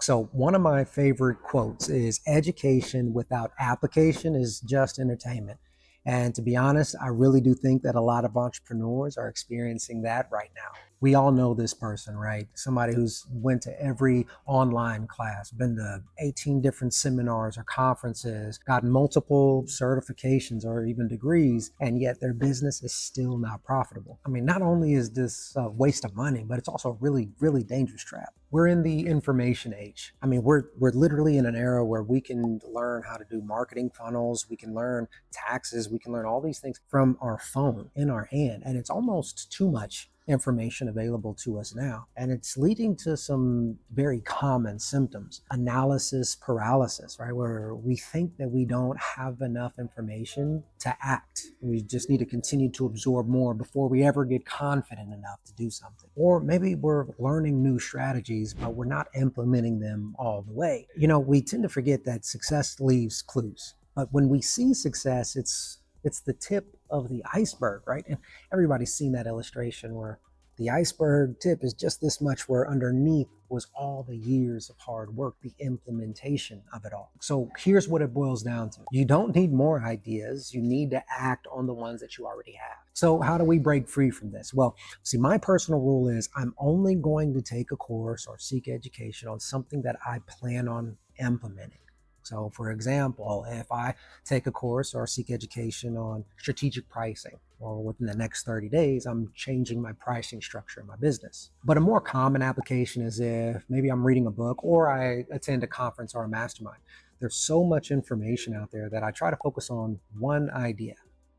So one of my favorite quotes is education without application is just entertainment. And to be honest, I really do think that a lot of entrepreneurs are experiencing that right now. We all know this person, right? Somebody who's went to every online class, been to 18 different seminars or conferences, gotten multiple certifications or even degrees, and yet their business is still not profitable. I mean, not only is this a waste of money, but it's also a really, really dangerous trap. We're in the information age. I mean, we're literally in an era where we can learn how to do marketing funnels, we can learn taxes, we can learn all these things from our phone in our hand. And it's almost too much information available to us now. And it's leading to some very common symptoms. Analysis paralysis, right? Where we think that we don't have enough information to act. We just need to continue to absorb more before we ever get confident enough to do something. Or maybe we're learning new strategies, but we're not implementing them all the way. You know, we tend to forget that success leaves clues. But when we see success, it's the tip of the iceberg, right? And everybody's seen that illustration where the iceberg tip is just this much, where underneath was all the years of hard work, the implementation of it all. So here's what it boils down to. You don't need more ideas. You need to act on the ones that you already have. So how do we break free from this? Well, see, my personal rule is I'm only going to take a course or seek education on something that I plan on implementing. So for example, if I take a course or seek education on strategic pricing, or within the next 30 days, I'm changing my pricing structure in my business. But a more common application is if maybe I'm reading a book or I attend a conference or a mastermind. There's so much information out there that I try to focus on one idea.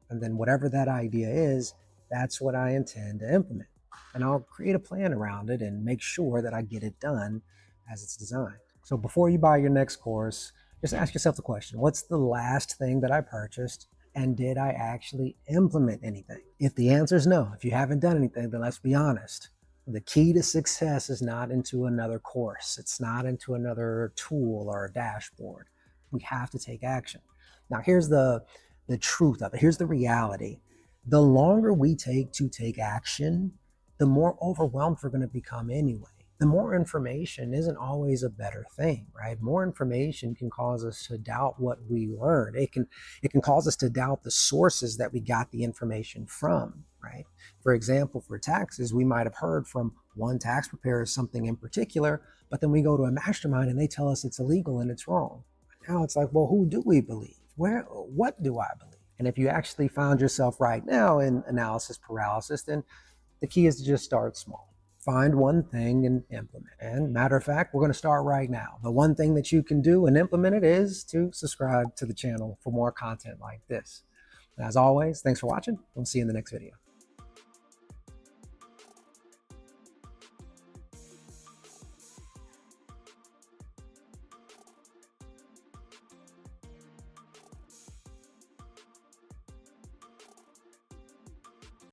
And then whatever that idea is, that's what I intend to implement. And I'll create a plan around it and make sure that I get it done as it's designed. So before you buy your next course, just ask yourself the question, what's the last thing that I purchased, and did I actually implement anything? If the answer is no, if you haven't done anything, then let's be honest. The key to success is not into another course. It's not into another tool or a dashboard. We have to take action. Now, here's the truth of it. Here's the reality. The longer we take to take action, the more overwhelmed we're going to become anyway. The more information isn't always a better thing, right? More information can cause us to doubt what we learned. It can cause us to doubt the sources that we got the information from, right? For example, for taxes, we might have heard from one tax preparer something in particular, but then we go to a mastermind and they tell us it's illegal and it's wrong. Now it's like, well, who do we believe? What do I believe? And if you actually found yourself right now in analysis paralysis, then the key is to just start small. Find one thing and implement. And matter of fact, we're going to start right now. The one thing that you can do and implement it is to subscribe to the channel for more content like this. And as always, thanks for watching. We'll see you in the next video.